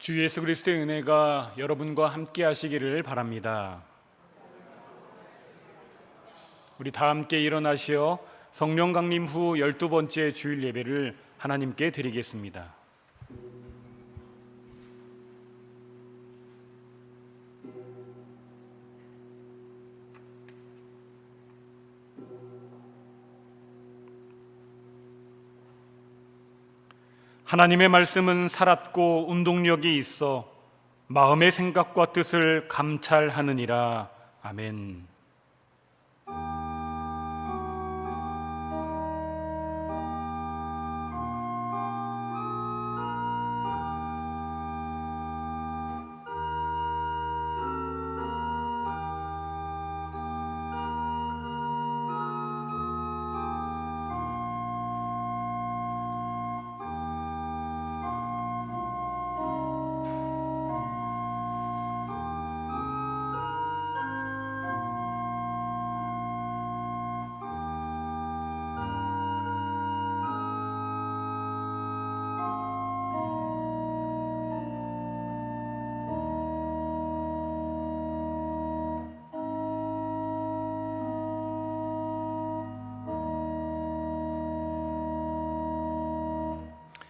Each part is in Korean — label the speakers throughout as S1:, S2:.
S1: 주 예수 그리스도의 은혜가 여러분과 함께 하시기를 바랍니다. 우리 다 함께 일어나시어 성령 강림 후 12번째 주일 예배를 하나님께 드리겠습니다. 하나님의 말씀은 살았고 운동력이 있어 마음의 생각과 뜻을 감찰하느니라. 아멘.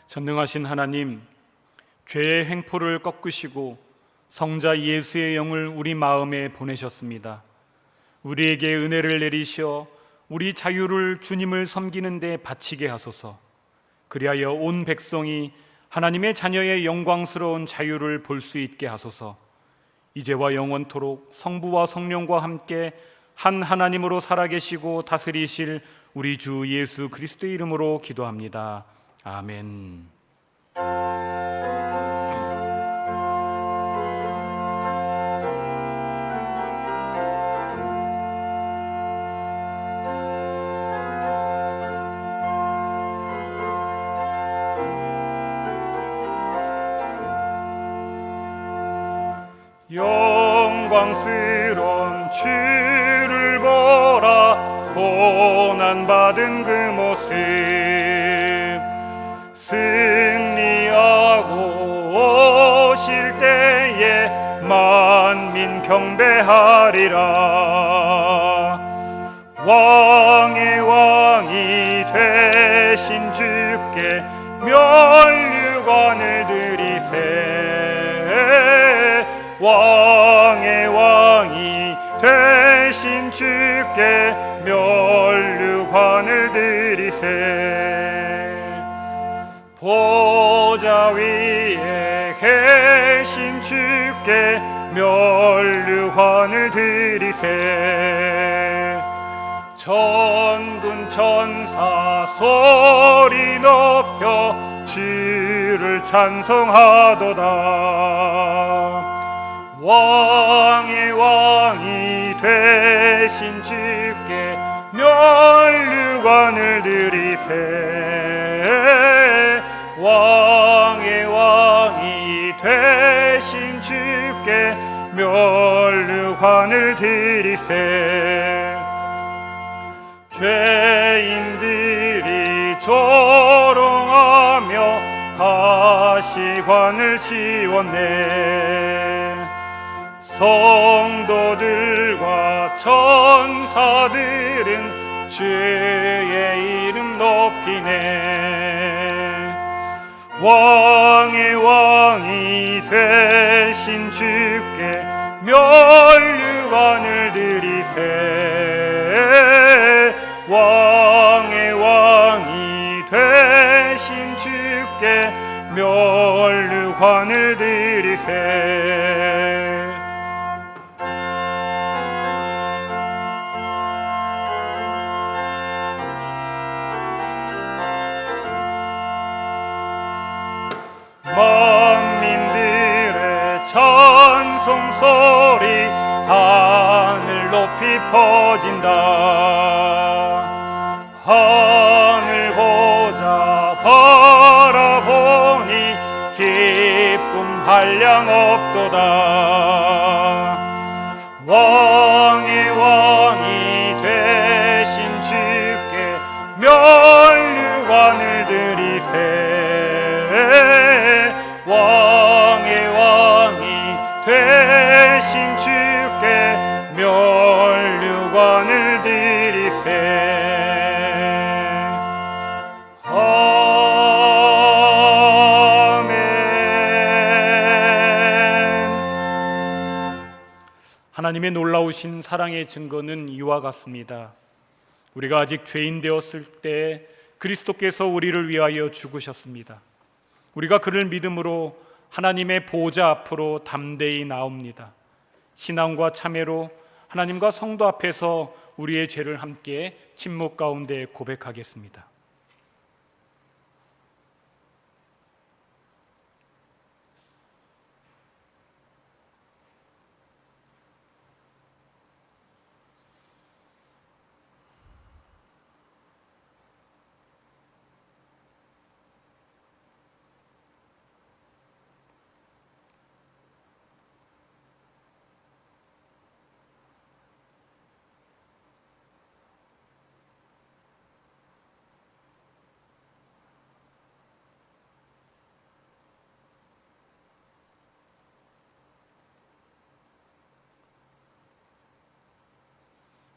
S1: 전능하신 하나님, 죄의 횡포를 꺾으시고 성자 예수의 영을 우리 마음에 보내셨습니다. 우리에게 은혜를 내리시어 우리 자유를 주님을 섬기는 데 바치게 하소서. 그리하여 온 백성이 하나님의 자녀의 영광스러운 자유를 볼 수 있게 하소서. 이제와 영원토록 성부와 성령과 함께 한 하나님으로 살아계시고 다스리실 우리 주 예수 그리스도의 이름으로 기도합니다. 아멘. 영광스러운 주를 보라. 고난받은 그 모습 승리하고 오실 때에 만민 경배하리라. 왕의 왕이 되신 주께 면류관을 드리세. 왕의 왕이 되신 주께 면류관을 드리세. 보좌 위에 계신 주께 면류관을 드리세. 천군 천사 소리 높여 주를 찬송하도다. 왕의 왕이 되신 주께 면류관을 드리세. 왕의 왕이 되신 주께 면류관을 드리세. 죄인들이 조롱하며 가시관을 씌웠네. 성도들과 천사들은 주의 이름 높이네. 왕의 왕이 되신 주께 면류관을 드리세. 왕의 왕이 되신 주께 면류관을 드리세. 만민들의 찬송소리 하늘 높이 퍼진다. 하늘 보자 바라보니 기쁨 한량 없도다. 왕의 왕이 되신 주께 면류관을 드리세. 왕의 되신 주께 면류관을 드리세. 하나님의 놀라우신 사랑의 증거는 이와 같습니다. 우리가 아직 죄인 되었을 때 그리스도께서 우리를 위하여 죽으셨습니다. 우리가 그를 믿음으로 하나님의 보좌 앞으로 담대히 나옵니다. 신앙과 참회로 하나님과 성도 앞에서 우리의 죄를 함께 침묵 가운데 고백하겠습니다.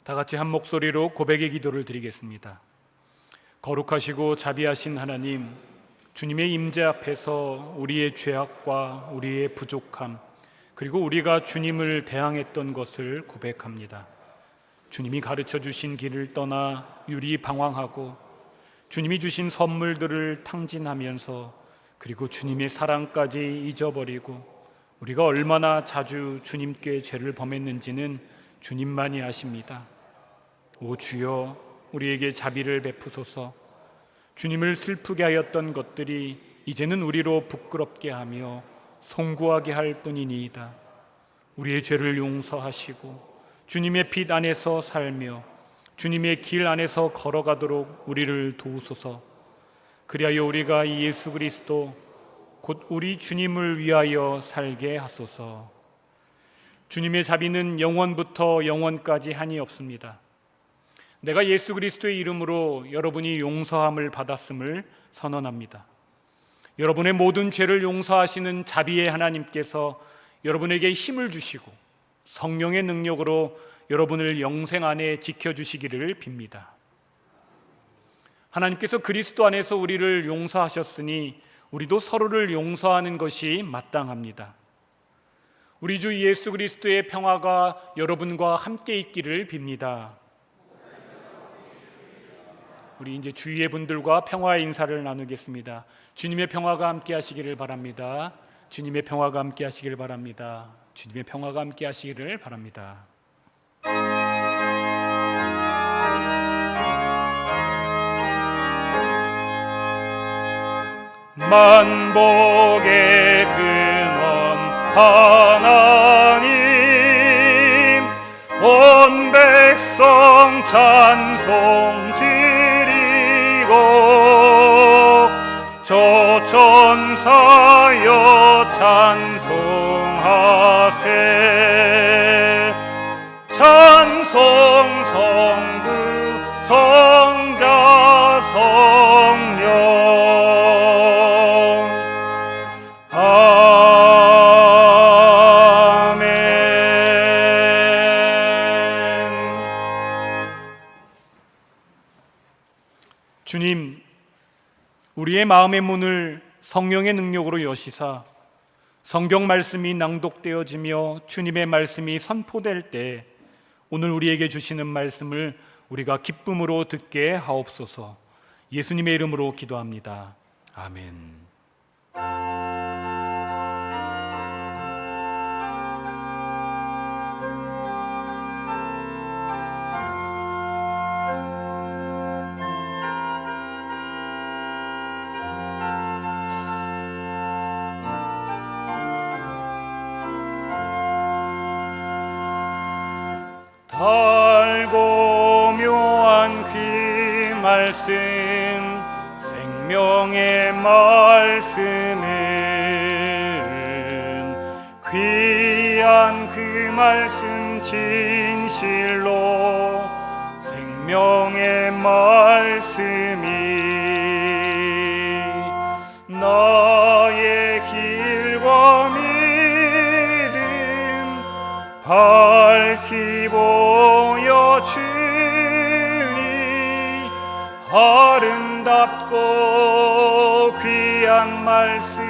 S1: 다 같이 한 목소리로 고백의 기도를 드리겠습니다. 거룩하시고 자비하신 하나님, 주님의 임재 앞에서 우리의 죄악과 우리의 부족함, 그리고 우리가 주님을 대항했던 것을 고백합니다. 주님이 가르쳐 주신 길을 떠나 유리 방황하고 주님이 주신 선물들을 탕진하면서 그리고 주님의 사랑까지 잊어버리고 우리가 얼마나 자주 주님께 죄를 범했는지는 주님만이 아십니다. 오 주여, 우리에게 자비를 베푸소서. 주님을 슬프게 하였던 것들이 이제는 우리로 부끄럽게 하며 송구하게 할 뿐이니이다. 우리의 죄를 용서하시고 주님의 빛 안에서 살며 주님의 길 안에서 걸어가도록 우리를 도우소서. 그리하여 우리가 이 예수 그리스도 곧 우리 주님을 위하여 살게 하소서. 주님의 자비는 영원부터 영원까지 한이 없습니다. 내가 예수 그리스도의 이름으로 여러분이 용서함을 받았음을 선언합니다. 여러분의 모든 죄를 용서하시는 자비의 하나님께서 여러분에게 힘을 주시고 성령의 능력으로 여러분을 영생 안에 지켜주시기를 빕니다. 하나님께서 그리스도 안에서 우리를 용서하셨으니 우리도 서로를 용서하는 것이 마땅합니다. 우리 주 예수 그리스도의 평화가 여러분과 함께 있기를 빕니다. 우리 이제 주위의 분들과 평화의 인사를 나누겠습니다. 주님의 평화가 함께 하시기를 바랍니다. 주님의 평화가 함께 하시기를 바랍니다. 주님의 평화가 함께 하시기를 바랍니다. 만복의 근원 하나님, 온 백성 찬송 드리고 저 천사여 찬송하세. 찬송 성부 성자 성령 주님, 우리의 마음의 문을 성령의 능력으로 여시사 성경 말씀이 낭독되어지며 주님의 말씀이 선포될 때 오늘 우리에게 주시는 말씀을 우리가 기쁨으로 듣게 하옵소서. 예수님의 이름으로 기도합니다. 아멘. 달고 묘한 그 말씀, 생명의 말씀은 귀한 그 말씀 진실로 생명의 말씀이 나의 길과 믿음 밝히 보여주니 아름답고 귀한 말씀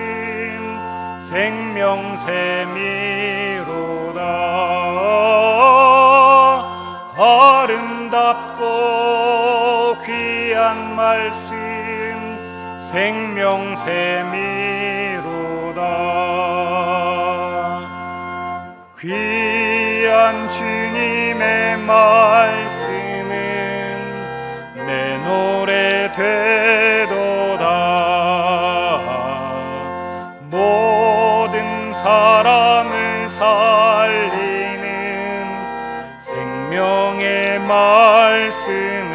S1: 생명샘이로다. 아름답고 귀한 말씀 생명샘이로다. 귀한 주님의 말씀은 내 노래 되도다. 모든 사람을 살리는 생명의 말씀을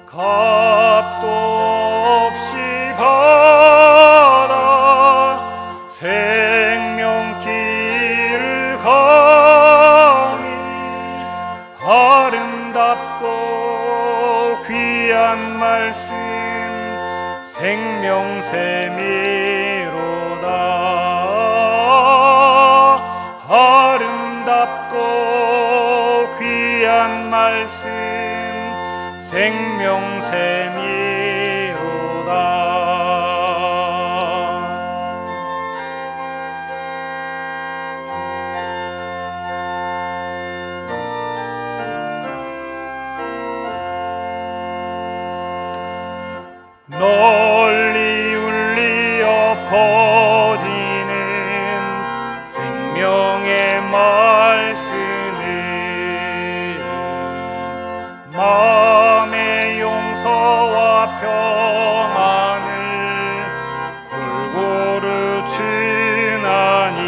S1: 값도 없이 받아 생명길을 가니 아름답고 귀한 말씀 생명샘이로다. 아름답고 귀한 말씀 생명샘이로다. 널리 울리어 퍼지는 생명의 말씀은 마음의 용서와 평안을 골고루 주나니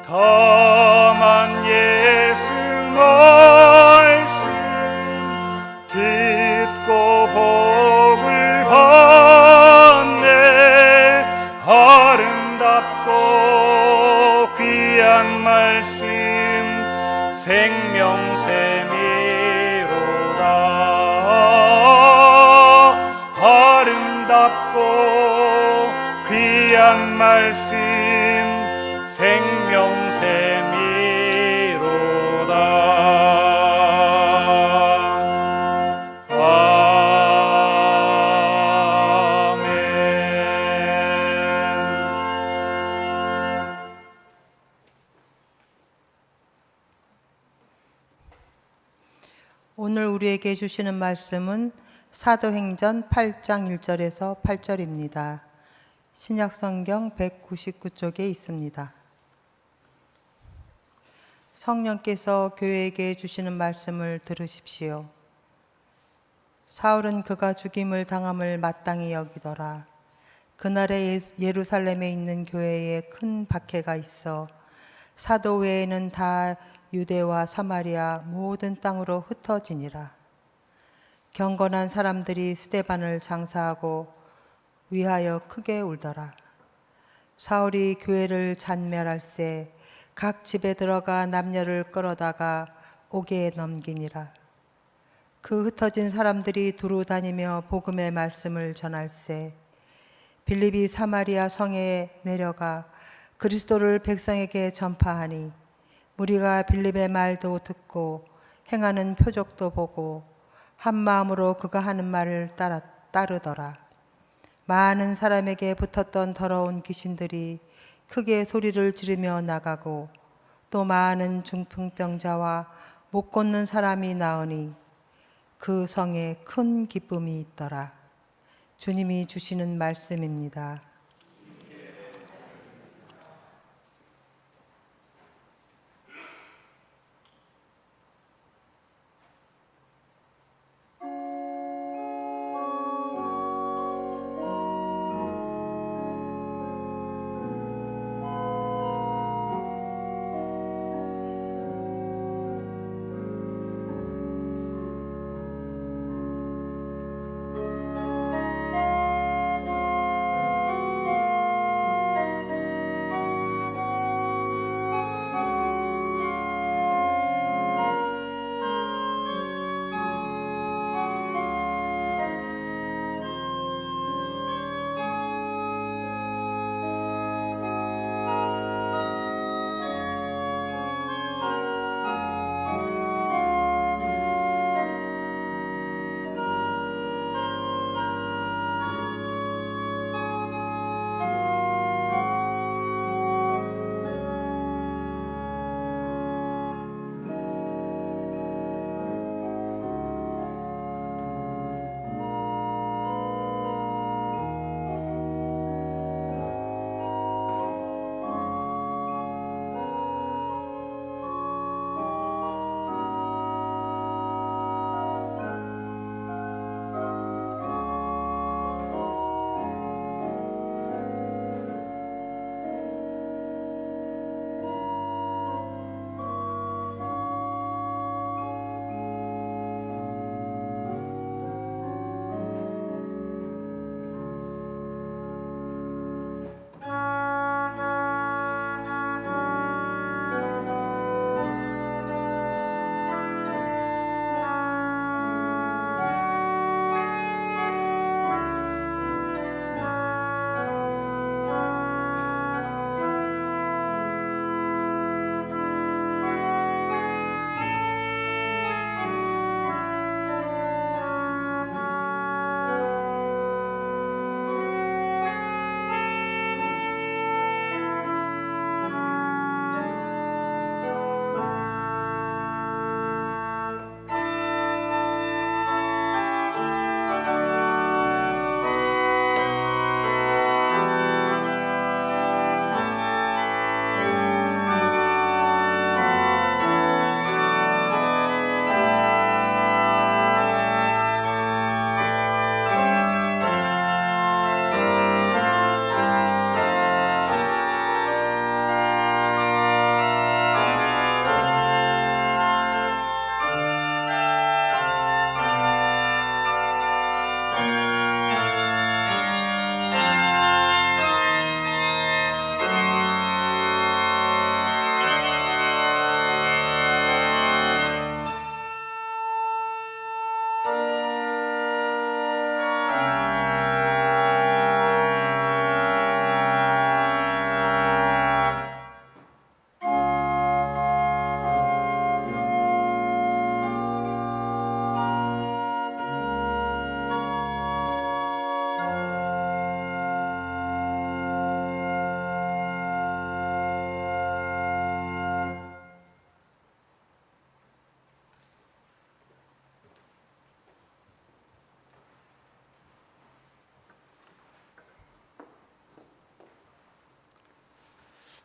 S1: 다만 예수 말씀 듣고 복을 받네. 아름답고 귀한 말씀 생명샘이로다. 아름답고 귀한 말씀 생명샘이로다.
S2: 오늘 우리에게 주시는 말씀은 사도행전 8장 1절에서 8절입니다. 신약성경 199쪽에 있습니다. 성령께서 교회에게 주시는 말씀을 들으십시오. 사울은 그가 죽임을 당함을 마땅히 여기더라. 그날에 예루살렘에 있는 교회에 큰 박해가 있어 사도 외에는 다 유대와 사마리아 모든 땅으로 흩어지니라. 경건한 사람들이 스데반을 장사하고 위하여 크게 울더라. 사울이 교회를 잔멸할새 각 집에 들어가 남녀를 끌어다가 옥에 넘기니라. 그 흩어진 사람들이 두루 다니며 복음의 말씀을 전할새 빌립이 사마리아 성에 내려가 그리스도를 백성에게 전파하니 무리가 빌립의 말도 듣고 행하는 표적도 보고 한 마음으로 그가 하는 말을 따르더라. 많은 사람에게 붙었던 더러운 귀신들이 크게 소리를 지르며 나가고 또 많은 중풍병자와 못 걷는 사람이 나으니 그 성에 큰 기쁨이 있더라. 주님이 주시는 말씀입니다.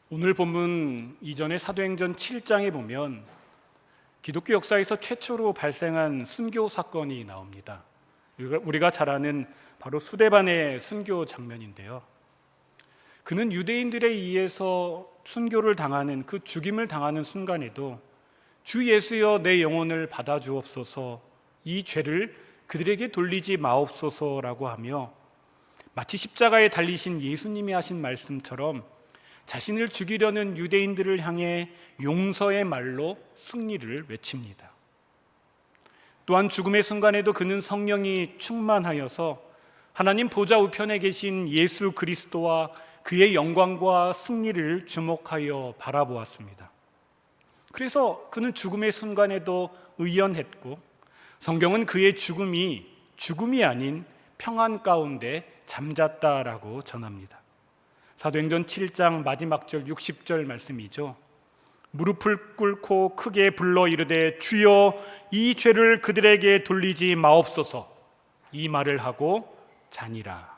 S1: 오늘 본문 이전의 사도행전 7장에 보면 기독교 역사에서 최초로 발생한 순교 사건이 나옵니다. 우리가 잘 아는 바로 수데반의 순교 장면인데요. 그는 유대인들에 의해서 순교를 당하는, 그 죽임을 당하는 순간에도 주 예수여 내 영혼을 받아주옵소서, 이 죄를 그들에게 돌리지 마옵소서라고 하며 마치 십자가에 달리신 예수님이 하신 말씀처럼 자신을 죽이려는 유대인들을 향해 용서의 말로 승리를 외칩니다. 또한 죽음의 순간에도 그는 성령이 충만하여서 하나님 보좌 우편에 계신 예수 그리스도와 그의 영광과 승리를 주목하여 바라보았습니다. 그래서 그는 죽음의 순간에도 의연했고, 성경은 그의 죽음이 아닌 평안 가운데 잠잤다라고 전합니다. 사도행전 7장 마지막 절 60절 말씀이죠. 무릎을 꿇고 크게 불러 이르되 주여 이 죄를 그들에게 돌리지 마옵소서, 이 말을 하고 자니라.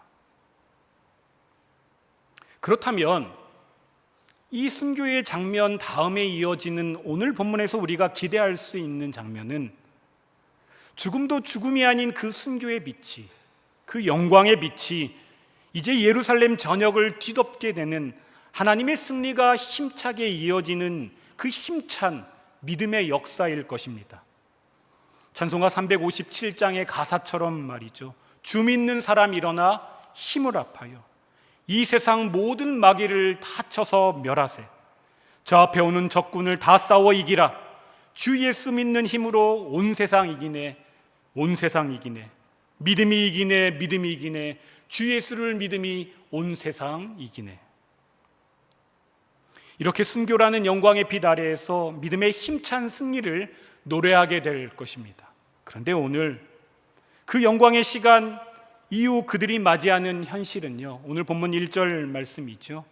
S1: 그렇다면 이 순교의 장면 다음에 이어지는 오늘 본문에서 우리가 기대할 수 있는 장면은 죽음도 죽음이 아닌 그 순교의 빛이, 그 영광의 빛이 이제 예루살렘 전역을 뒤덮게 되는 하나님의 승리가 힘차게 이어지는 그 힘찬 믿음의 역사일 것입니다. 찬송가 357장의 가사처럼 말이죠. 주 믿는 사람 일어나 힘을 합하여 이 세상 모든 마귀를 다 쳐서 멸하세. 저 앞에 오는 적군을 다 싸워 이기라. 주 예수 믿는 힘으로 온 세상 이기네. 온 세상 이기네. 믿음이 이기네. 믿음이 이기네. 주 예수를 믿음이 온 세상 이기네. 이렇게 순교라는 영광의 빛 아래에서 믿음의 힘찬 승리를 노래하게 될 것입니다. 그런데 오늘 그 영광의 시간 이후 그들이 맞이하는 현실은요, 오늘 본문 1절 말씀이죠.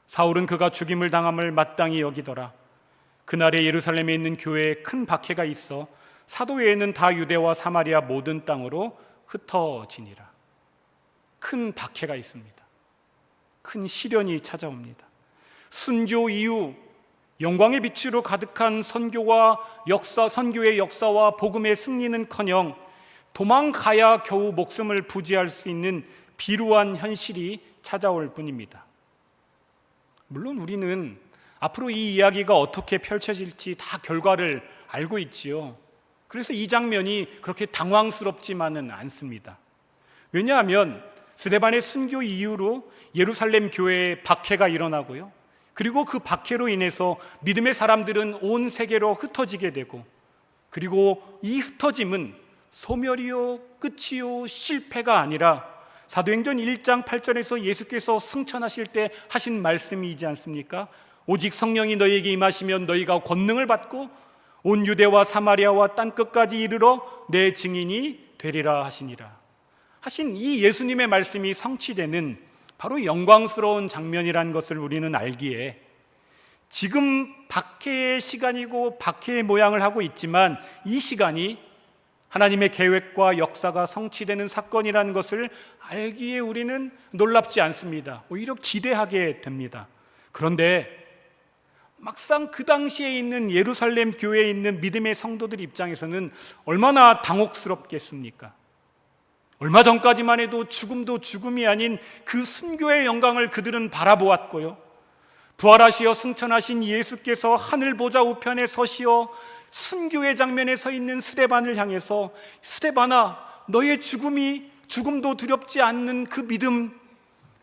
S1: 사울은 그가 죽임을 당함을 마땅히 여기더라. 그날에 예루살렘에 있는 교회에 큰 박해가 있어 사도 외에는 다 유대와 사마리아 모든 땅으로 흩어지니라. 큰 박해가 있습니다. 큰 시련이 찾아옵니다. 순교 이후 영광의 빛으로 가득한 선교의 역사와 복음의 승리는커녕 도망가야 겨우 목숨을 부지할 수 있는 비루한 현실이 찾아올 뿐입니다. 물론 우리는 앞으로 이 이야기가 어떻게 펼쳐질지 다 결과를 알고 있지요. 그래서 이 장면이 그렇게 당황스럽지만은 않습니다. 왜냐하면 스데반의 순교 이후로 예루살렘 교회에 박해가 일어나고요, 그리고 그 박해로 인해서 믿음의 사람들은 온 세계로 흩어지게 되고, 그리고 이 흩어짐은 소멸이요 끝이요 실패가 아니라 사도행전 1장 8절에서 예수께서 승천하실 때 하신 말씀이지 않습니까? 오직 성령이 너희에게 임하시면 너희가 권능을 받고 온 유대와 사마리아와 땅끝까지 이르러 내 증인이 되리라 하시니라 하신 이 예수님의 말씀이 성취되는 바로 영광스러운 장면이라는 것을 우리는 알기에 지금 박해의 시간이고 박해의 모양을 하고 있지만 이 시간이 하나님의 계획과 역사가 성취되는 사건이라는 것을 알기에 우리는 놀랍지 않습니다. 오히려 기대하게 됩니다. 그런데 막상 그 당시에 있는 예루살렘 교회에 있는 믿음의 성도들 입장에서는 얼마나 당혹스럽겠습니까? 얼마 전까지만 해도 죽음도 죽음이 아닌 그 순교의 영광을 그들은 바라보았고요, 부활하시어 승천하신 예수께서 하늘 보좌 우편에 서시어 순교의 장면에 서 있는 스데반을 향해서 스데반아 너의 죽음도 두렵지 않는 그 믿음,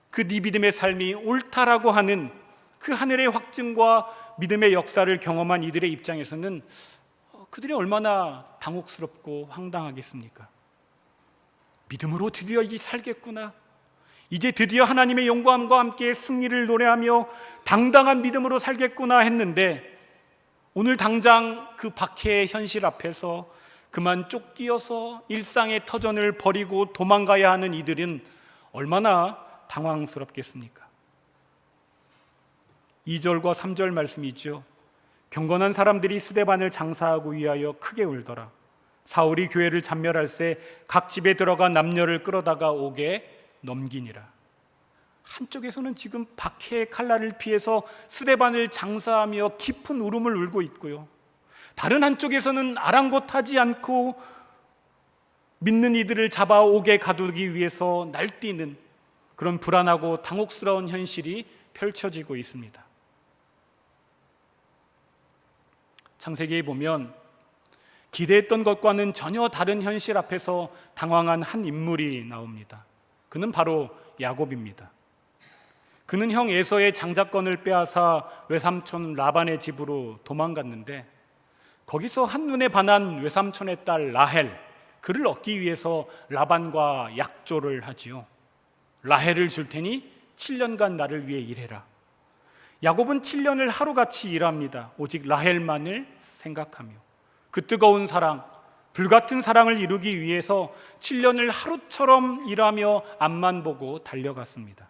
S1: 그 네 믿음의 삶이 옳다라고 하는 그 하늘의 확증과 믿음의 역사를 경험한 이들의 입장에서는 그들이 얼마나 당혹스럽고 황당하겠습니까? 믿음으로 드디어 살겠구나, 이제 드디어 하나님의 영광과 함께 승리를 노래하며 당당한 믿음으로 살겠구나 했는데 오늘 당장 그 박해의 현실 앞에서 그만 쫓기어서 일상의 터전을 버리고 도망가야 하는 이들은 얼마나 당황스럽겠습니까? 2절과 3절 말씀이죠. 경건한 사람들이 스데반을 장사하고 위하여 크게 울더라. 사울이 교회를 잔멸할새 각 집에 들어가 남녀를 끌어다가 옥에 넘기니라. 한쪽에서는 지금 박해의 칼날을 피해서 스데반을 장사하며 깊은 울음을 울고 있고요, 다른 한쪽에서는 아랑곳하지 않고 믿는 이들을 잡아오게 가두기 위해서 날뛰는 그런 불안하고 당혹스러운 현실이 펼쳐지고 있습니다. 창세기에 보면 기대했던 것과는 전혀 다른 현실 앞에서 당황한 한 인물이 나옵니다. 그는 바로 야곱입니다. 그는 형 에서의 장자권을 빼앗아 외삼촌 라반의 집으로 도망갔는데, 거기서 한눈에 반한 외삼촌의 딸 라헬, 그를 얻기 위해서 라반과 약조를 하지요. 라헬을 줄 테니 7년간 나를 위해 일해라. 야곱은 7년을 하루같이 일합니다. 오직 라헬만을 생각하며 그 뜨거운 사랑, 불같은 사랑을 이루기 위해서 7년을 하루처럼 일하며 앞만 보고 달려갔습니다.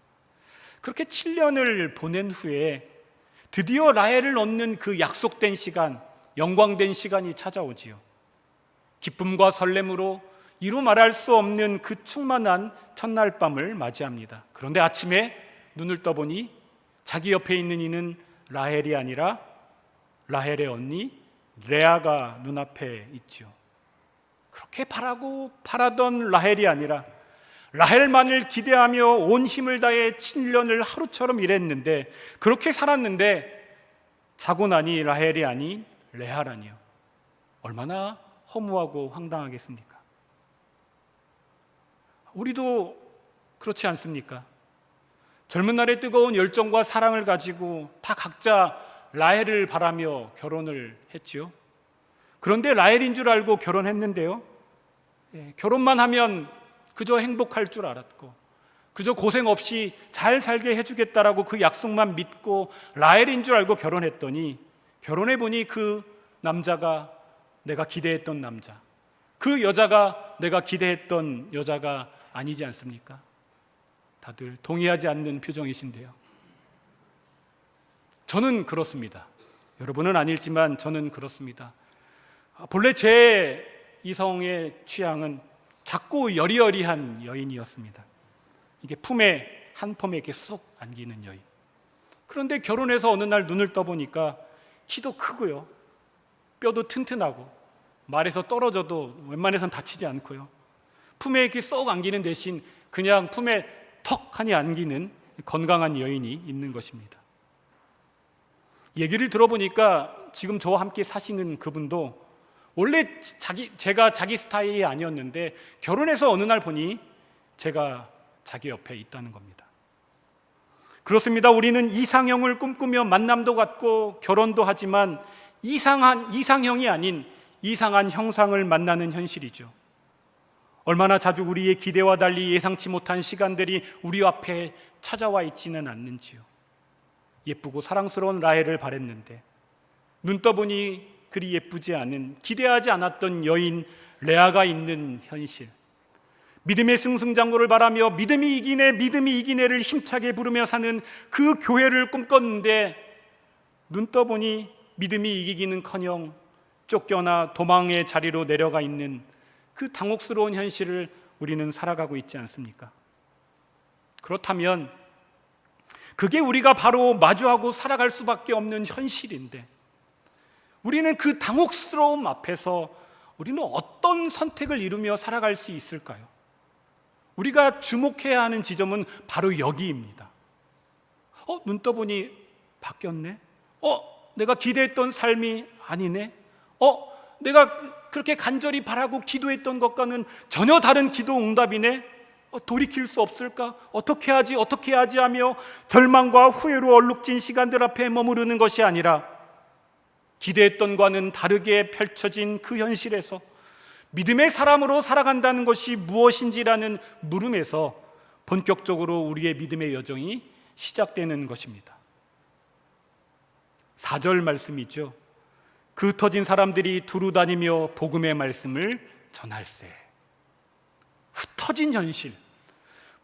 S1: 그렇게 7년을 보낸 후에 드디어 라헬을 얻는 그 약속된 시간, 영광된 시간이 찾아오지요. 기쁨과 설렘으로 이루 말할 수 없는 그 충만한 첫날 밤을 맞이합니다. 그런데 아침에 눈을 떠보니 자기 옆에 있는 이는 라헬이 아니라 라헬의 언니 레아가 눈앞에 있지요. 그렇게 바라던 라헬이 아니라 라헬만을 기대하며 온 힘을 다해 7년을 하루처럼 일했는데, 그렇게 살았는데 자고 나니 라헬이 아닌 레아라니요. 얼마나 허무하고 황당하겠습니까? 우리도 그렇지 않습니까? 젊은 날의 뜨거운 열정과 사랑을 가지고 다 각자 라헬을 바라며 결혼을 했지요. 그런데 라헬인 줄 알고 결혼했는데요, 결혼만 하면 그저 행복할 줄 알았고, 그저 고생 없이 잘 살게 해주겠다라고 그 약속만 믿고 라헬인 줄 알고 결혼했더니, 결혼해보니 그 남자가 내가 기대했던 남자, 그 여자가 내가 기대했던 여자가 아니지 않습니까? 다들 동의하지 않는 표정이신데요, 저는 그렇습니다. 여러분은 아닐지만 저는 그렇습니다. 본래 제 이성의 취향은 작고 여리여리한 여인이었습니다. 이게 품에 한 폼에 이렇게 쏙 안기는 여인. 그런데 결혼해서 어느 날 눈을 떠보니까 키도 크고요, 뼈도 튼튼하고, 말에서 떨어져도 웬만해선 다치지 않고요, 품에 이렇게 쏙 안기는 대신 그냥 품에 턱하니 안기는 건강한 여인이 있는 것입니다. 얘기를 들어보니까 지금 저와 함께 사시는 그분도 원래 제가 자기 스타일이 아니었는데 결혼해서 어느 날 보니 제가 자기 옆에 있다는 겁니다. 그렇습니다. 우리는 이상형을 꿈꾸며 만남도 갖고 결혼도 하지만 이상형이 아닌 이상한 형상을 만나는 현실이죠. 얼마나 자주 우리의 기대와 달리 예상치 못한 시간들이 우리 앞에 찾아와 있지는 않는지요. 예쁘고 사랑스러운 라헬을 바랬는데 눈 떠보니 그리 예쁘지 않은, 기대하지 않았던 여인 레아가 있는 현실. 믿음의 승승장구를 바라며 믿음이 이기네를 힘차게 부르며 사는 그 교회를 꿈꿨는데, 눈 떠보니 믿음이 이기기는커녕 쫓겨나 도망의 자리로 내려가 있는 그 당혹스러운 현실을 우리는 살아가고 있지 않습니까? 그렇다면 그게 우리가 바로 마주하고 살아갈 수밖에 없는 현실인데, 우리는 그 당혹스러움 앞에서 우리는 어떤 선택을 이루며 살아갈 수 있을까요? 우리가 주목해야 하는 지점은 바로 여기입니다. 눈 떠보니 바뀌었네? 내가 기대했던 삶이 아니네? 내가 그렇게 간절히 바라고 기도했던 것과는 전혀 다른 기도 응답이네? 돌이킬 수 없을까? 어떻게 하지 하며 절망과 후회로 얼룩진 시간들 앞에 머무르는 것이 아니라 기대했던 과는 다르게 펼쳐진 그 현실에서 믿음의 사람으로 살아간다는 것이 무엇인지라는 물음에서 본격적으로 우리의 믿음의 여정이 시작되는 것입니다. 4절 말씀이죠. 그 흩어진 사람들이 두루 다니며 복음의 말씀을 전할세. 흩어진 현실,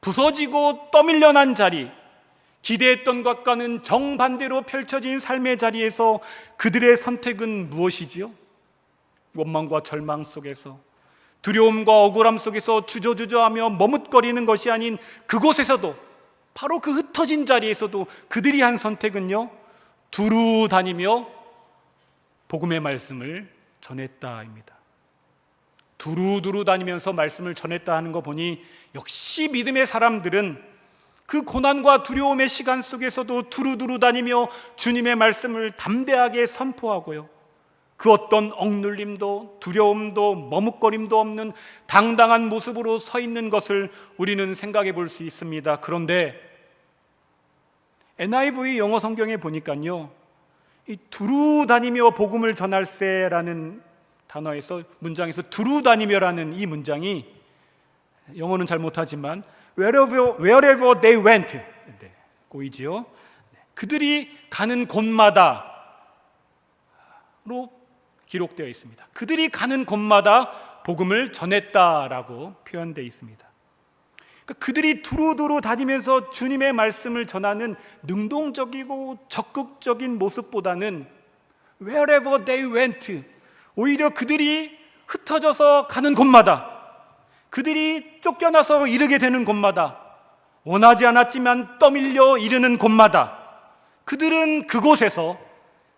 S1: 부서지고 떠밀려난 자리, 기대했던 것과는 정반대로 펼쳐진 삶의 자리에서 그들의 선택은 무엇이지요? 원망과 절망 속에서, 두려움과 억울함 속에서 주저주저하며 머뭇거리는 것이 아닌 그곳에서도 바로 그 흩어진 자리에서도 그들이 한 선택은요, 두루 다니며 복음의 말씀을 전했다입니다. 두루두루 다니면서 말씀을 전했다 하는 거 보니 역시 믿음의 사람들은 그 고난과 두려움의 시간 속에서도 두루두루 다니며 주님의 말씀을 담대하게 선포하고요, 그 어떤 억눌림도 두려움도 머뭇거림도 없는 당당한 모습으로 서 있는 것을 우리는 생각해 볼 수 있습니다. 그런데 NIV 영어 성경에 보니까요, 이 두루 다니며 복음을 전할세라는 단어에서, 문장에서 두루 다니며라는 이 문장이, 영어는 잘 못하지만 wherever they went, 고이지요. 그들이 가는 곳마다로 기록되어 있습니다. 그들이 가는 곳마다 복음을 전했다라고 표현되어 있습니다. 그러니까 그들이 두루두루 다니면서 주님의 말씀을 전하는 능동적이고 적극적인 모습보다는 wherever they went, 오히려 그들이 흩어져서 가는 곳마다, 그들이 쫓겨나서 이르게 되는 곳마다, 원하지 않았지만 떠밀려 이르는 곳마다 그들은 그곳에서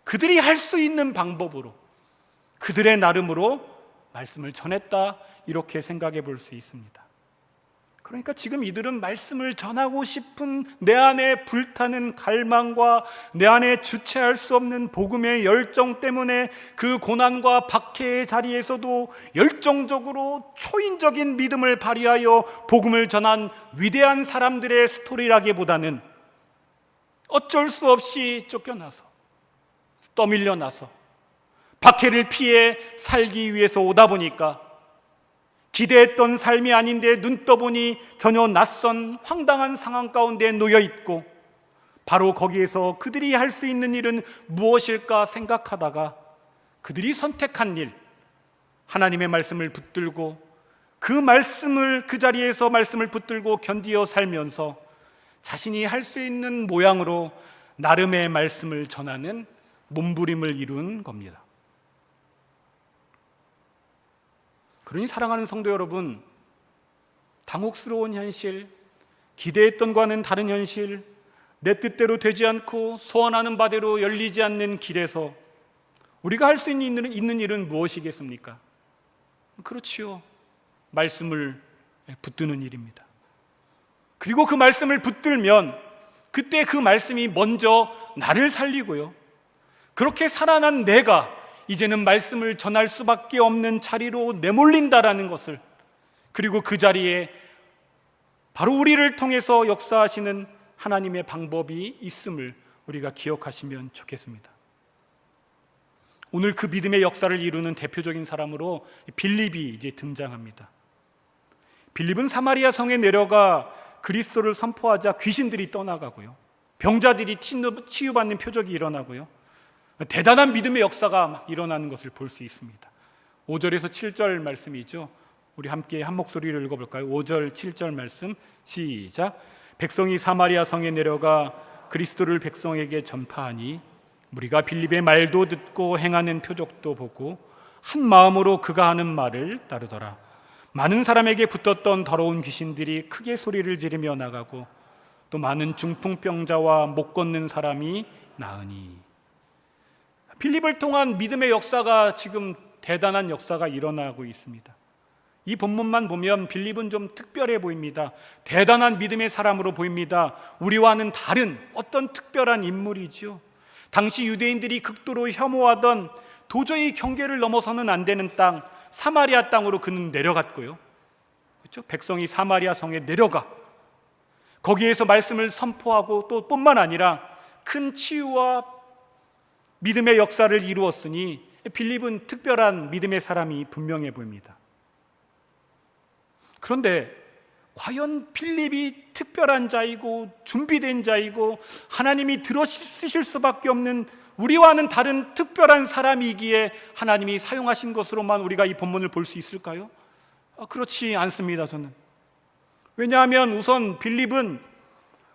S1: 그들이 할 수 있는 방법으로, 그들의 나름으로 말씀을 전했다, 이렇게 생각해 볼 수 있습니다. 그러니까 지금 이들은 말씀을 전하고 싶은 내 안에 불타는 갈망과 내 안에 주체할 수 없는 복음의 열정 때문에 그 고난과 박해의 자리에서도 열정적으로 초인적인 믿음을 발휘하여 복음을 전한 위대한 사람들의 스토리라기보다는 어쩔 수 없이 쫓겨나서, 떠밀려 나서 박해를 피해 살기 위해서 오다 보니까 기대했던 삶이 아닌데 눈 떠보니 전혀 낯선 황당한 상황 가운데 놓여 있고, 바로 거기에서 그들이 할 수 있는 일은 무엇일까 생각하다가 그들이 선택한 일, 하나님의 말씀을 붙들고 그 자리에서 말씀을 붙들고 견디어 살면서 자신이 할 수 있는 모양으로 나름의 말씀을 전하는 몸부림을 이룬 겁니다. 그러니 사랑하는 성도 여러분, 당혹스러운 현실, 기대했던 과는 다른 현실, 내 뜻대로 되지 않고 소원하는 바대로 열리지 않는 길에서 우리가 할 수 있는 일은 무엇이겠습니까? 그렇지요, 말씀을 붙드는 일입니다. 그리고 그 말씀을 붙들면 그때 그 말씀이 먼저 나를 살리고요, 그렇게 살아난 내가 이제는 말씀을 전할 수밖에 없는 자리로 내몰린다라는 것을, 그리고 그 자리에 바로 우리를 통해서 역사하시는 하나님의 방법이 있음을 우리가 기억하시면 좋겠습니다. 오늘 그 믿음의 역사를 이루는 대표적인 사람으로 빌립이 이제 등장합니다. 빌립은 사마리아 성에 내려가 그리스도를 선포하자 귀신들이 떠나가고요, 병자들이 치유받는 표적이 일어나고요, 대단한 믿음의 역사가 막 일어나는 것을 볼 수 있습니다. 5절에서 7절 말씀이죠. 우리 함께 한 목소리를 읽어볼까요? 5절 7절 말씀 시작. 백성이 사마리아 성에 내려가 그리스도를 백성에게 전파하니 무리가 빌립의 말도 듣고 행하는 표적도 보고 한 마음으로 그가 하는 말을 따르더라. 많은 사람에게 붙었던 더러운 귀신들이 크게 소리를 지르며 나가고 또 많은 중풍병자와 못 걷는 사람이 나으니. 빌립을 통한 믿음의 역사가, 지금 대단한 역사가 일어나고 있습니다. 이 본문만 보면 빌립은 좀 특별해 보입니다. 대단한 믿음의 사람으로 보입니다. 우리와는 다른 어떤 특별한 인물이죠. 당시 유대인들이 극도로 혐오하던, 도저히 경계를 넘어서는 안 되는 땅, 사마리아 땅으로 그는 내려갔고요, 그렇죠? 백성이 사마리아 성에 내려가 거기에서 말씀을 선포하고, 또 뿐만 아니라 큰 치유와 믿음의 역사를 이루었으니 빌립은 특별한 믿음의 사람이 분명해 보입니다. 그런데 과연 빌립이 특별한 자이고 준비된 자이고 하나님이 들어 쓰실 수밖에 없는, 우리와는 다른 특별한 사람이기에 하나님이 사용하신 것으로만 우리가 이 본문을 볼 수 있을까요? 그렇지 않습니다. 저는. 왜냐하면 우선 빌립은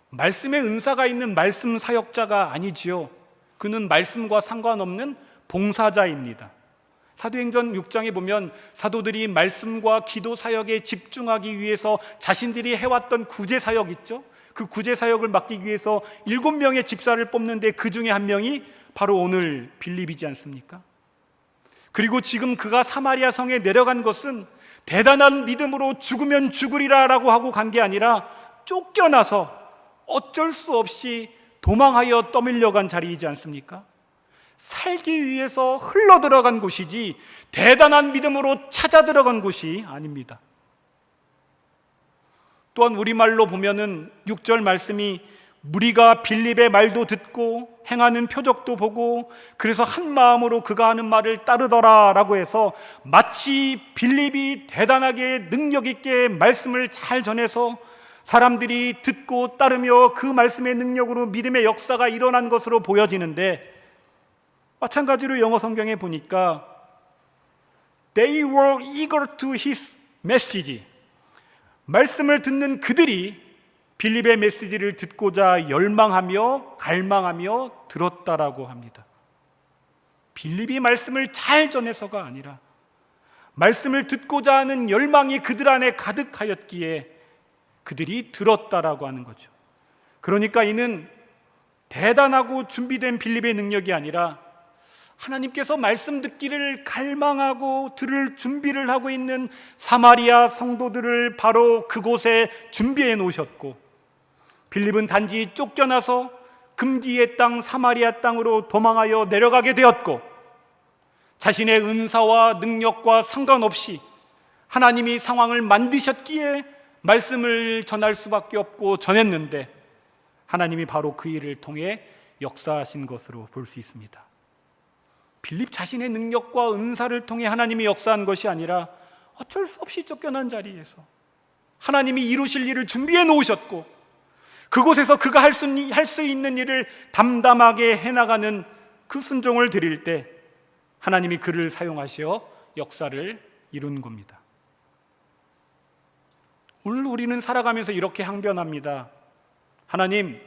S1: 말씀의 은사가 있는 말씀 사역자가 아니지요. 그는 말씀과 상관없는 봉사자입니다. 사도행전 6장에 보면 사도들이 말씀과 기도 사역에 집중하기 위해서 자신들이 해왔던 구제 사역 있죠? 그 구제 사역을 맡기기 위해서 7명의 집사를 뽑는데 그 중에 한 명이 바로 오늘 빌립이지 않습니까? 그리고 지금 그가 사마리아 성에 내려간 것은 대단한 믿음으로 죽으면 죽으리라 라고 하고 간 게 아니라 쫓겨나서 어쩔 수 없이 도망하여 떠밀려간 자리이지 않습니까? 살기 위해서 흘러 들어간 곳이지 대단한 믿음으로 찾아 들어간 곳이 아닙니다. 또한 우리말로 보면은 6절 말씀이 무리가 빌립의 말도 듣고 행하는 표적도 보고 그래서 한 마음으로 그가 하는 말을 따르더라 라고 해서 마치 빌립이 대단하게 능력 있게 말씀을 잘 전해서 사람들이 듣고 따르며 그 말씀의 능력으로 믿음의 역사가 일어난 것으로 보여지는데, 마찬가지로 영어 성경에 보니까 They were eager to his message, 말씀을 듣는 그들이 빌립의 메시지를 듣고자 열망하며 갈망하며 들었다라고 합니다. 빌립이 말씀을 잘 전해서가 아니라 말씀을 듣고자 하는 열망이 그들 안에 가득하였기에 그들이 들었다라고 하는 거죠. 그러니까 이는 대단하고 준비된 빌립의 능력이 아니라 하나님께서 말씀 듣기를 갈망하고 들을 준비를 하고 있는 사마리아 성도들을 바로 그곳에 준비해 놓으셨고, 빌립은 단지 쫓겨나서 금기의 땅 사마리아 땅으로 도망하여 내려가게 되었고, 자신의 은사와 능력과 상관없이 하나님이 상황을 만드셨기에 말씀을 전할 수밖에 없고 전했는데, 하나님이 바로 그 일을 통해 역사하신 것으로 볼 수 있습니다. 빌립 자신의 능력과 은사를 통해 하나님이 역사한 것이 아니라 어쩔 수 없이 쫓겨난 자리에서 하나님이 이루실 일을 준비해 놓으셨고, 그곳에서 그가 할 수 있는 일을 담담하게 해나가는 그 순종을 드릴 때 하나님이 그를 사용하시어 역사를 이룬 겁니다. 오늘 우리는 살아가면서 이렇게 항변합니다. 하나님,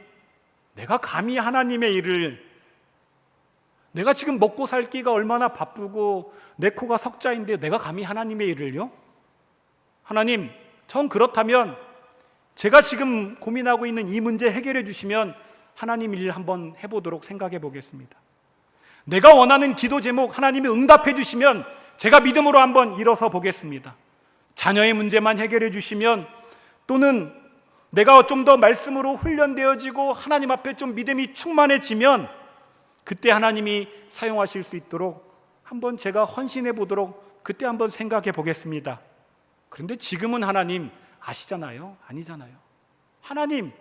S1: 내가 감히 하나님의 일을, 내가 지금 먹고 살기가 얼마나 바쁘고 내 코가 석자인데 내가 감히 하나님의 일을요? 하나님, 전 그렇다면 제가 지금 고민하고 있는 이 문제 해결해 주시면 하나님 일 한번 해보도록 생각해 보겠습니다. 내가 원하는 기도 제목 하나님이 응답해 주시면 제가 믿음으로 한번 일어서 보겠습니다. 자녀의 문제만 해결해 주시면, 또는 내가 좀 더 말씀으로 훈련되어지고 하나님 앞에 좀 믿음이 충만해지면 그때 하나님이 사용하실 수 있도록 한번 제가 헌신해 보도록 그때 한번 생각해 보겠습니다. 그런데 지금은 하나님 아시잖아요? 아니잖아요. 하나님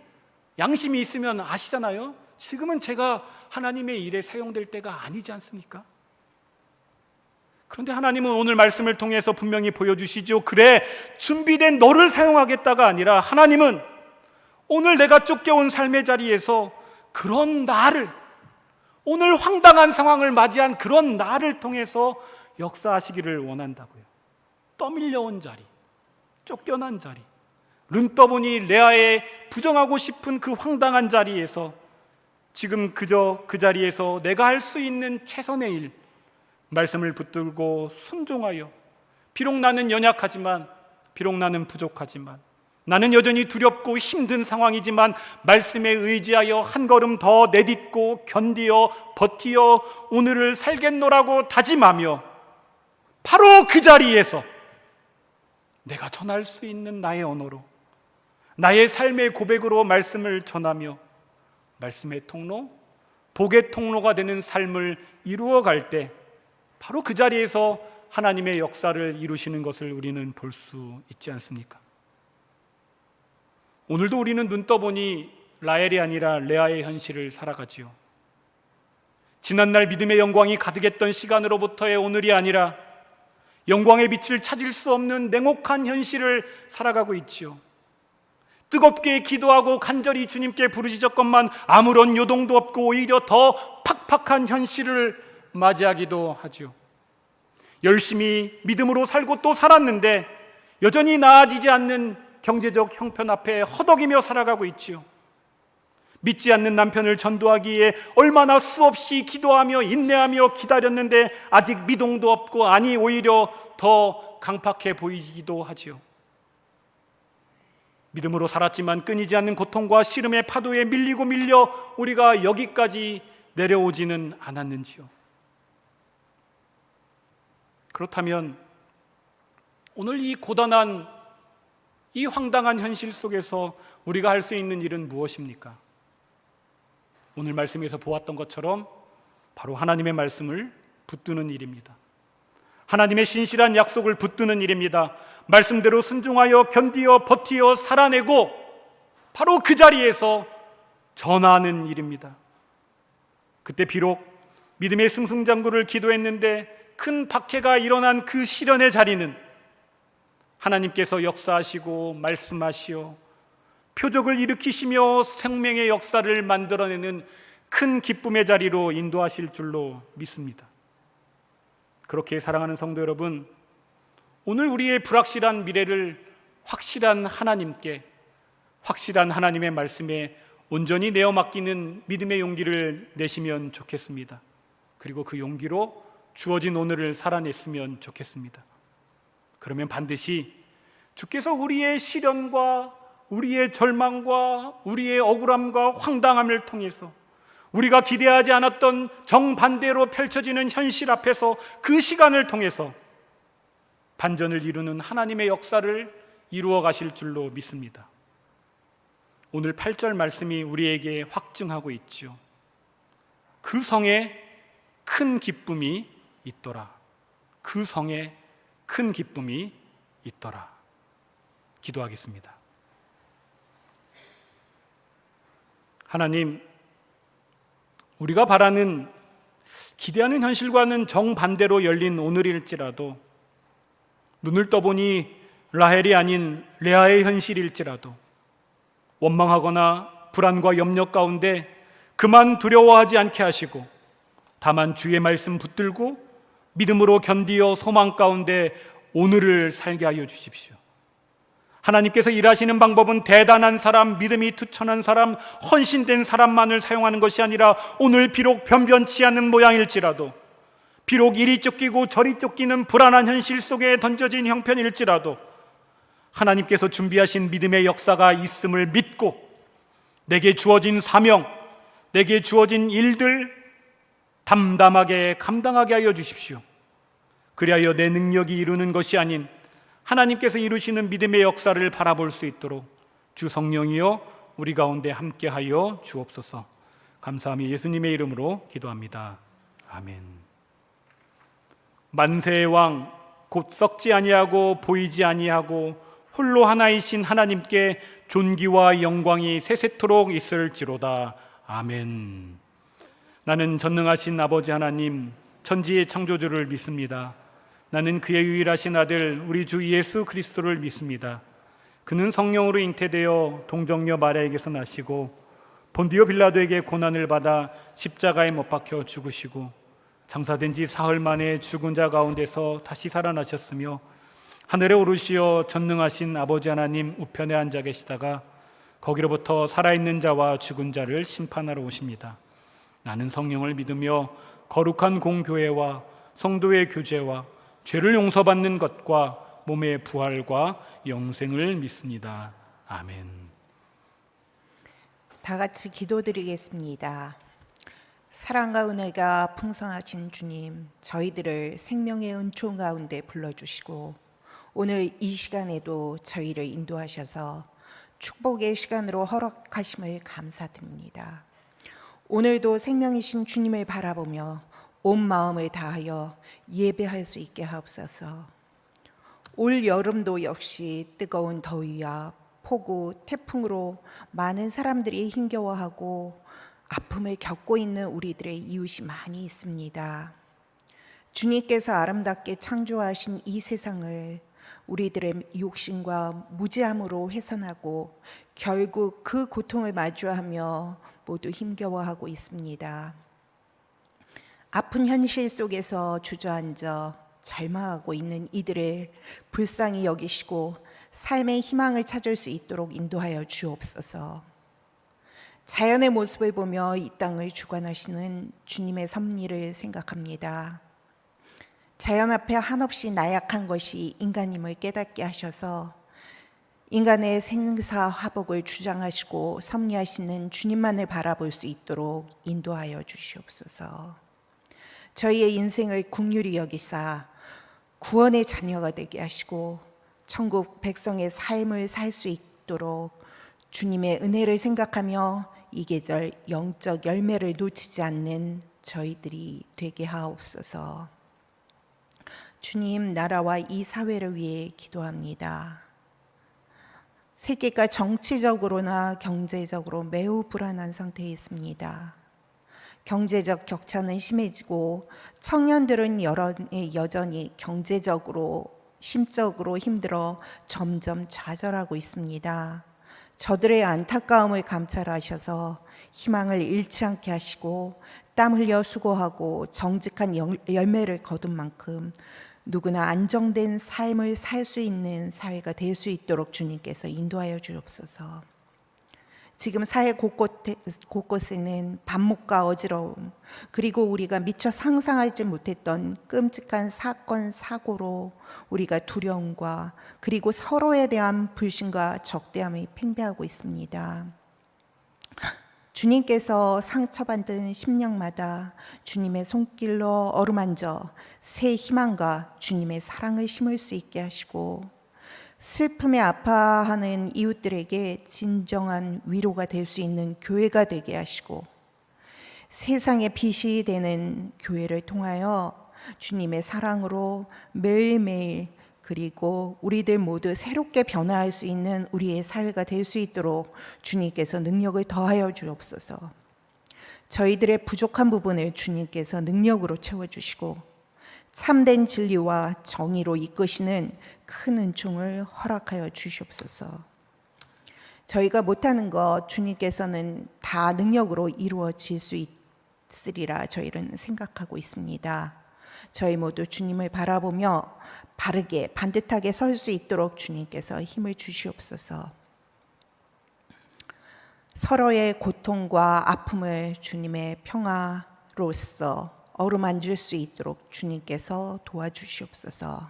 S1: 양심이 있으면 아시잖아요? 지금은 제가 하나님의 일에 사용될 때가 아니지 않습니까? 그런데 하나님은 오늘 말씀을 통해서 분명히 보여주시죠. 그래, 준비된 너를 사용하겠다가 아니라 하나님은 오늘 내가 쫓겨온 삶의 자리에서 그런 나를, 오늘 황당한 상황을 맞이한 그런 나를 통해서 역사하시기를 원한다고요. 떠밀려온 자리, 쫓겨난 자리, 눈 떠보니 레아의 부정하고 싶은 그 황당한 자리에서 지금 그저 그 자리에서 내가 할 수 있는 최선의 일, 말씀을 붙들고 순종하여, 비록 나는 연약하지만, 비록 나는 부족하지만, 나는 여전히 두렵고 힘든 상황이지만 말씀에 의지하여 한 걸음 더 내딛고 견디어 버티어 오늘을 살겠노라고 다짐하며 바로 그 자리에서 내가 전할 수 있는 나의 언어로, 나의 삶의 고백으로 말씀을 전하며 말씀의 통로, 복의 통로가 되는 삶을 이루어갈 때 바로 그 자리에서 하나님의 역사를 이루시는 것을 우리는 볼 수 있지 않습니까? 오늘도 우리는 눈 떠보니 라헬이 아니라 레아의 현실을 살아가지요. 지난날 믿음의 영광이 가득했던 시간으로부터의 오늘이 아니라 영광의 빛을 찾을 수 없는 냉혹한 현실을 살아가고 있지요. 뜨겁게 기도하고 간절히 주님께 부르짖었건만 아무런 요동도 없고 오히려 더 팍팍한 현실을 맞이하기도 하죠. 열심히 믿음으로 살고 또 살았는데 여전히 나아지지 않는 경제적 형편 앞에 허덕이며 살아가고 있지요. 믿지 않는 남편을 전도하기에 얼마나 수없이 기도하며 인내하며 기다렸는데 아직 미동도 없고, 아니 오히려 더 강팍해 보이기도 하지요. 믿음으로 살았지만 끊이지 않는 고통과 시름의 파도에 밀려 우리가 여기까지 내려오지는 않았는지요? 그렇다면 오늘 이 고단한, 이 황당한 현실 속에서 우리가 할 수 있는 일은 무엇입니까? 오늘 말씀에서 보았던 것처럼 바로 하나님의 말씀을 붙드는 일입니다. 하나님의 신실한 약속을 붙드는 일입니다. 말씀대로 순종하여 견디어 버티어 살아내고 바로 그 자리에서 전하는 일입니다. 그때 비록 믿음의 승승장구를 기도했는데 큰 박해가 일어난 그 시련의 자리는 하나님께서 역사하시고 말씀하시어 표적을 일으키시며 생명의 역사를 만들어내는 큰 기쁨의 자리로 인도하실 줄로 믿습니다. 그렇게 사랑하는 성도 여러분, 오늘 우리의 불확실한 미래를 확실한 하나님께, 확실한 하나님의 말씀에 온전히 내어 맡기는 믿음의 용기를 내시면 좋겠습니다. 그리고 그 용기로 주어진 오늘을 살아냈으면 좋겠습니다. 그러면 반드시 주께서 우리의 시련과 우리의 절망과 우리의 억울함과 황당함을 통해서 우리가 기대하지 않았던 정반대로 펼쳐지는 현실 앞에서 그 시간을 통해서 반전을 이루는 하나님의 역사를 이루어 가실 줄로 믿습니다. 오늘 8절 말씀이 우리에게 확증하고 있죠. 그 성에 큰 기쁨이 있더라. 그 성에 큰 기쁨이 있더라. 기도하겠습니다. 하나님, 우리가 바라는, 기대하는 현실과는 정반대로 열린 오늘일지라도, 눈을 떠보니 라헬이 아닌 레아의 현실일지라도, 원망하거나 불안과 염려 가운데 그만 두려워하지 않게 하시고 다만 주의 말씀 붙들고 믿음으로 견디어 소망 가운데 오늘을 살게 하여 주십시오. 하나님께서 일하시는 방법은 대단한 사람, 믿음이 투철한 사람, 헌신된 사람만을 사용하는 것이 아니라 오늘 비록 변변치 않은 모양일지라도, 비록 이리 쫓기고 저리 쫓기는 불안한 현실 속에 던져진 형편일지라도 하나님께서 준비하신 믿음의 역사가 있음을 믿고 내게 주어진 사명, 내게 주어진 일들 담담하게 감당하게 하여 주십시오. 그리하여 내 능력이 이루는 것이 아닌 하나님께서 이루시는 믿음의 역사를 바라볼 수 있도록 주 성령이여 우리 가운데 함께하여 주옵소서. 감사하며 예수님의 이름으로 기도합니다. 아멘. 만세의 왕 곧 썩지 아니하고 보이지 아니하고 홀로 하나이신 하나님께 존귀와 영광이 세세토록 있을지로다. 아멘. 나는 전능하신 아버지 하나님, 천지의 창조주를 믿습니다. 나는 그의 유일하신 아들 우리 주 예수 그리스도를 믿습니다. 그는 성령으로 잉태되어 동정녀 마리아에게서 나시고 본디오 빌라도에게 고난을 받아 십자가에 못 박혀 죽으시고 장사된 지 사흘 만에 죽은 자 가운데서 다시 살아나셨으며 하늘에 오르시어 전능하신 아버지 하나님 우편에 앉아 계시다가 거기로부터 살아있는 자와 죽은 자를 심판하러 오십니다. 나는 성령을 믿으며 거룩한 공교회와 성도의 교제와 죄를 용서받는 것과 몸의 부활과 영생을 믿습니다. 아멘.
S3: 다 같이 기도드리겠습니다. 사랑과 은혜가 풍성하신 주님, 저희들을 생명의 은총 가운데 불러주시고 오늘 이 시간에도 저희를 인도하셔서 축복의 시간으로 허락하심을 감사드립니다. 오늘도 생명이신 주님을 바라보며 온 마음을 다하여 예배할 수 있게 하옵소서. 올 여름도 역시 뜨거운 더위와 폭우, 태풍으로 많은 사람들이 힘겨워하고 아픔을 겪고 있는 우리들의 이웃이 많이 있습니다. 주님께서 아름답게 창조하신 이 세상을 우리들의 욕심과 무지함으로 훼손하고 결국 그 고통을 마주하며 모두 힘겨워하고 있습니다. 아픈 현실 속에서 주저앉아 절망하고 있는 이들을 불쌍히 여기시고 삶의 희망을 찾을 수 있도록 인도하여 주옵소서. 자연의 모습을 보며 이 땅을 주관하시는 주님의 섭리를 생각합니다. 자연 앞에 한없이 나약한 것이 인간임을 깨닫게 하셔서 인간의 생사화복을 주장하시고 섭리하시는 주님만을 바라볼 수 있도록 인도하여 주시옵소서. 저희의 인생을 긍휼히 여기사 구원의 자녀가 되게 하시고 천국 백성의 삶을 살 수 있도록 주님의 은혜를 생각하며 이 계절 영적 열매를 놓치지 않는 저희들이 되게 하옵소서. 주님, 나라와 이 사회를 위해 기도합니다. 세계가 정치적으로나 경제적으로 매우 불안한 상태에 있습니다. 경제적 격차는 심해지고 청년들은 여전히 경제적으로, 심적으로 힘들어 점점 좌절하고 있습니다. 저들의 안타까움을 감찰하셔서 희망을 잃지 않게 하시고 땀 흘려 수고하고 정직한 열매를 거둔 만큼 누구나 안정된 삶을 살 수 있는 사회가 될 수 있도록 주님께서 인도하여 주옵소서. 지금 사회 곳곳에는 반목과 어지러움, 그리고 우리가 미처 상상하지 못했던 끔찍한 사건, 사고로 우리가 두려움과 그리고 서로에 대한 불신과 적대함이 팽배하고 있습니다. 주님께서 상처받은 심령마다 주님의 손길로 어루만져 새 희망과 주님의 사랑을 심을 수 있게 하시고 슬픔에 아파하는 이웃들에게 진정한 위로가 될 수 있는 교회가 되게 하시고 세상의 빛이 되는 교회를 통하여 주님의 사랑으로 매일매일 그리고 우리들 모두 새롭게 변화할 수 있는 우리의 사회가 될 수 있도록 주님께서 능력을 더하여 주옵소서. 저희들의 부족한 부분을 주님께서 능력으로 채워주시고 참된 진리와 정의로 이끄시는 큰 은총을 허락하여 주시옵소서. 저희가 못하는 것 주님께서는 다 능력으로 이루어질 수 있으리라 저희는 생각하고 있습니다. 저희 모두 주님을 바라보며 바르게 반듯하게 설 수 있도록 주님께서 힘을 주시옵소서. 서로의 고통과 아픔을 주님의 평화로서 어루만질 수 있도록 주님께서 도와주시옵소서.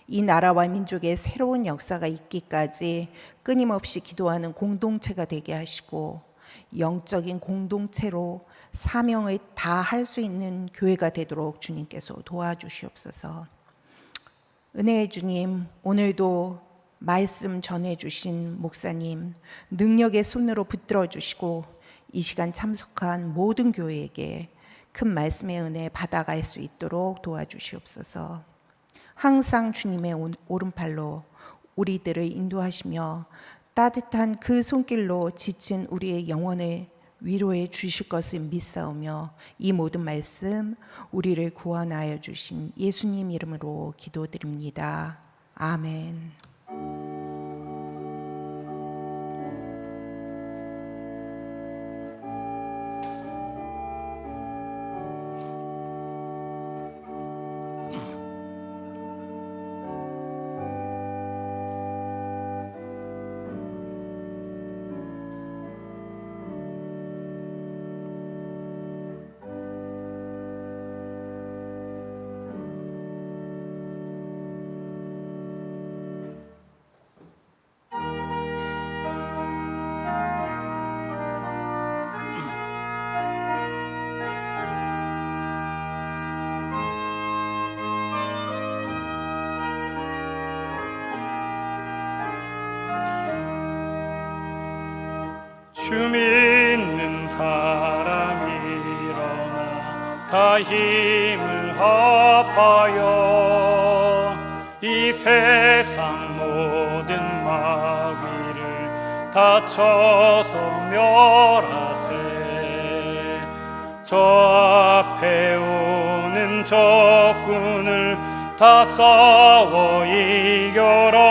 S3: 이 나라와 민족의 새로운 역사가 있기까지 끊임없이 기도하는 공동체가 되게 하시고 영적인 공동체로 사명을 다할 수 있는 교회가 되도록 주님께서 도와주시옵소서. 은혜의 주님, 오늘도 말씀 전해주신 목사님 능력의 손으로 붙들어 주시고 이 시간 참석한 모든 교회에게 큰 말씀의 은혜 받아갈 수 있도록 도와주시옵소서. 항상 주님의 오른팔로 우리들을 인도하시며 따뜻한 그 손길로 지친 우리의 영혼을 위로해 주실 것을 믿사오며 이 모든 말씀 우리를 구원하여 주신 예수님 이름으로 기도드립니다. 아멘.
S1: 주 믿는 사람이 일어나 다 힘을 합하여 이 세상 모든 마귀를 다 쳐서 멸하세. 저 앞에 오는 적군을 다 싸워 이겨라.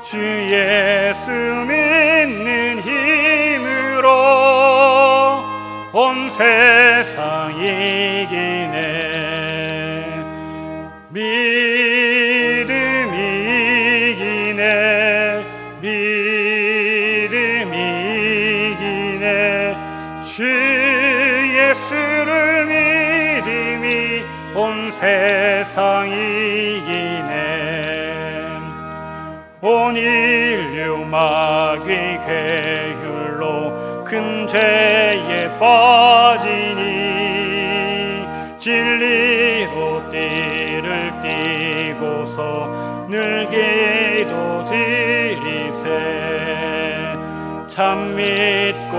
S1: 주 예수 믿는 힘으로 온 세상 이기네. 믿음이 이기네. 믿음이 이기네. 주 예수를 믿음이 온 세상 이기네. 온 인류 마귀 괴율로 큰 죄에 빠지니 진리로 띠를 띠고서 늘 기도 드리세 참 믿고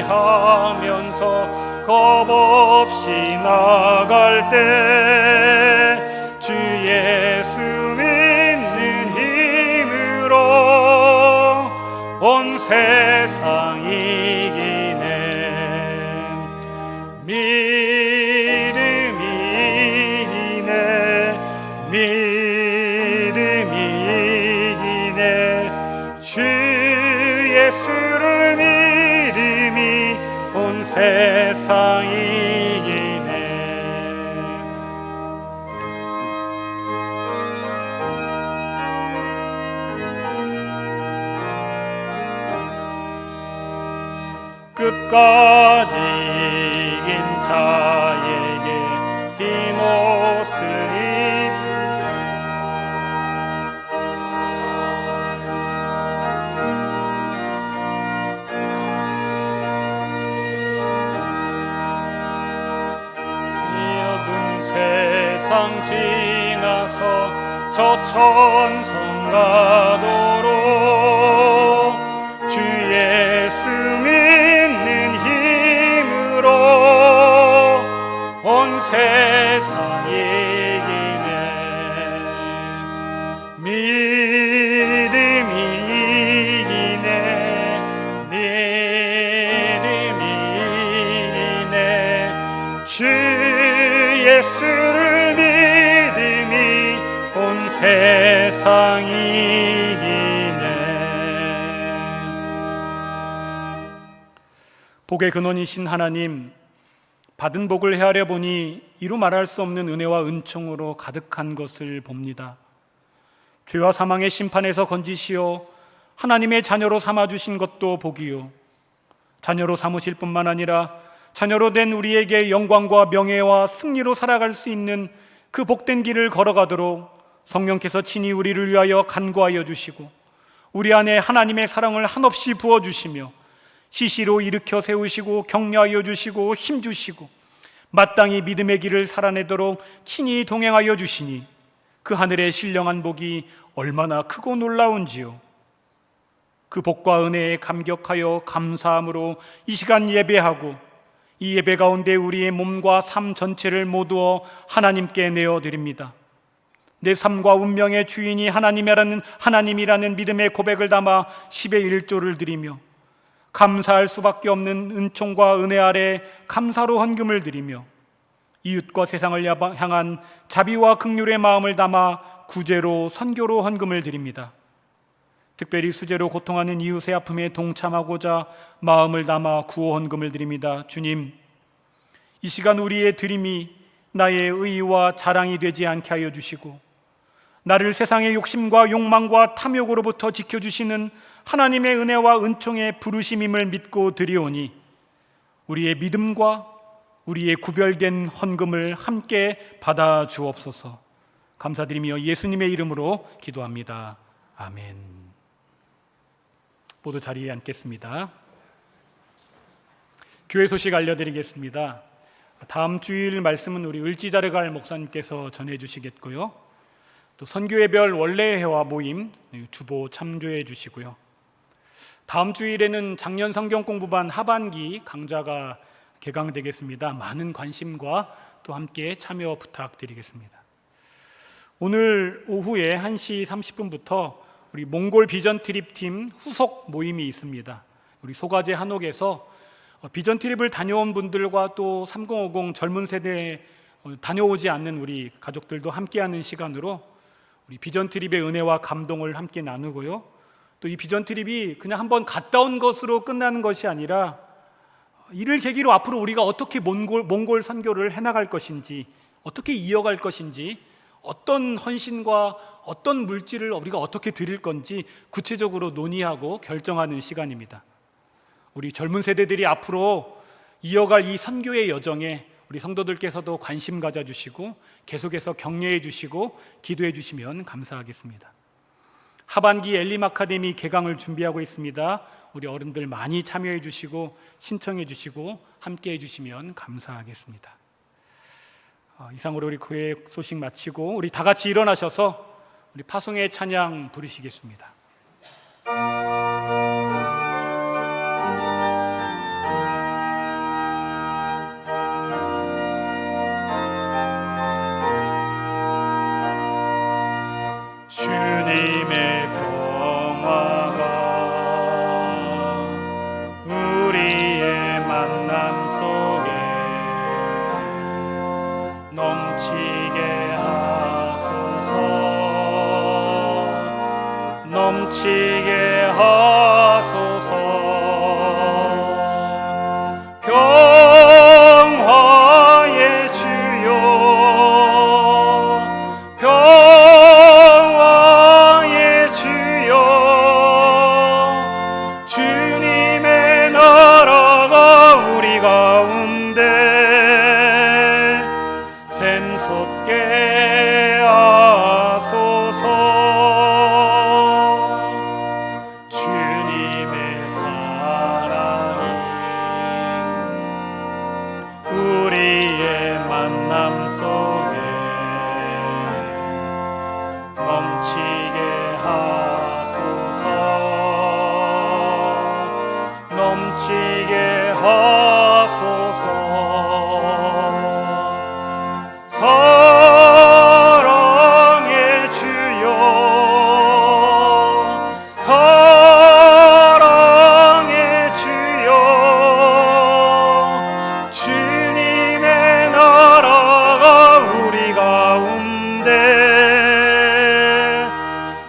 S1: 의지하면서 겁없이 나갈 때 주 예수 믿는 힘으로 온 세상 이기네 믿음이 이기네 믿음이 이기네 주 예수를 믿음이 온 세상 이기네 끝까지 이긴 자에게 흰 옷을 세상 지나서 저 천성 가도록 주 예수 믿는 힘으로 온 세상 이기네 믿음이 이기네 믿음이 이기네 주 예수를 믿음이 온 세상 이기네 복의 근원이신 하나님 받은 복을 헤아려 보니 이루 말할 수 없는 은혜와 은총으로 가득한 것을 봅니다. 죄와 사망의 심판에서 건지시어 하나님의 자녀로 삼아주신 것도 복이요 자녀로 삼으실 뿐만 아니라 자녀로 된 우리에게 영광과 명예와 승리로 살아갈 수 있는 그 복된 길을 걸어가도록 성령께서 친히 우리를 위하여 간구하여 주시고 우리 안에 하나님의 사랑을 한없이 부어주시며 시시로 일으켜 세우시고 격려하여 주시고 힘주시고 마땅히 믿음의 길을 살아내도록 친히 동행하여 주시니 그 하늘의 신령한 복이 얼마나 크고 놀라운지요. 그 복과 은혜에 감격하여 감사함으로 이 시간 예배하고 이 예배 가운데 우리의 몸과 삶 전체를 모두어 하나님께 내어드립니다. 내 삶과 운명의 주인이 하나님이라는 믿음의 고백을 담아 10의 1조를 드리며 감사할 수밖에 없는 은총과 은혜 아래 감사로 헌금을 드리며 이웃과 세상을 향한 자비와 긍휼의 마음을 담아 구제로 선교로 헌금을 드립니다. 특별히 수제로 고통하는 이웃의 아픔에 동참하고자 마음을 담아 구호 헌금을 드립니다. 주님, 이 시간 우리의 드림이 나의 의의와 자랑이 되지 않게 하여 주시고 나를 세상의 욕심과 욕망과 탐욕으로부터 지켜주시는 하나님의 은혜와 은총의 부르심임을 믿고 드리오니 우리의 믿음과 우리의 구별된 헌금을 함께 받아 주옵소서. 감사드리며 예수님의 이름으로 기도합니다. 아멘. 모두 자리에 앉겠습니다. 교회 소식 알려드리겠습니다. 다음 주일 말씀은 우리 을지자르갈 목사님께서 전해주시겠고요. 또 선교회별 원래회와 모임 주보 참조해 주시고요. 다음 주일에는 작년 성경공부반 하반기 강좌가 개강되겠습니다. 많은 관심과 또 함께 참여 부탁드리겠습니다. 오늘 오후에 1시 30분부터 우리 몽골 비전 트립 팀 후속 모임이 있습니다. 우리 소가제 한옥에서 비전 트립을 다녀온 분들과 또 3050 젊은 세대에 다녀오지 않는 우리 가족들도 함께하는 시간으로 우리 비전 트립의 은혜와 감동을 함께 나누고요. 또 이 비전 트립이 그냥 한번 갔다 온 것으로 끝나는 것이 아니라 이를 계기로 앞으로 우리가 어떻게 몽골 선교를 해나갈 것인지, 어떻게 이어갈 것인지, 어떤 헌신과 어떤 물질을 우리가 어떻게 드릴 건지 구체적으로 논의하고 결정하는 시간입니다. 우리 젊은 세대들이 앞으로 이어갈 이 선교의 여정에 우리 성도들께서도 관심 가져주시고 계속해서 격려해 주시고 기도해 주시면 감사하겠습니다. 하반기 엘림 아카데미 개강을 준비하고 있습니다. 우리 어른들 많이 참여해 주시고 신청해 주시고 함께 해 주시면 감사하겠습니다. 이상으로 우리 교회 소식 마치고 우리 다 같이 일어나셔서 우리 파송의 찬양 부르시겠습니다. 주님의 평화가 우리의 만남 속에 넘치게 하소서. 넘치게 하소서. 평화의 주여, 평화의 주여, 주님의 나라가 우리 가운데 샘솟게 하소서. 주님의 사랑이 우리의 만남 속에 넘치게 하소서. 넘치게 하소서. 사랑의 주여, 사랑의 주여, 주님의 나라가 우리 가운데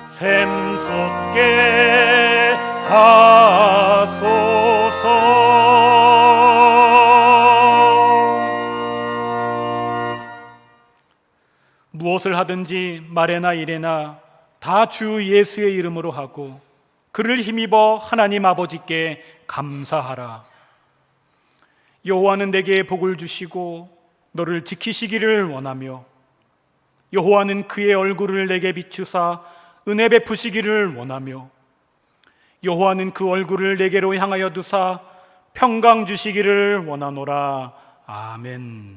S1: 샘솟게 하소서. 무엇을 하든지 말에나 일에나 다 주 예수의 이름으로 하고 그를 힘입어 하나님 아버지께 감사하라. 여호와는 내게 복을 주시고 너를 지키시기를 원하며 여호와는 그의 얼굴을 내게 비추사 은혜 베푸시기를 원하며 여호와는 그 얼굴을 내게로 향하여 두사 평강 주시기를 원하노라. 아멘.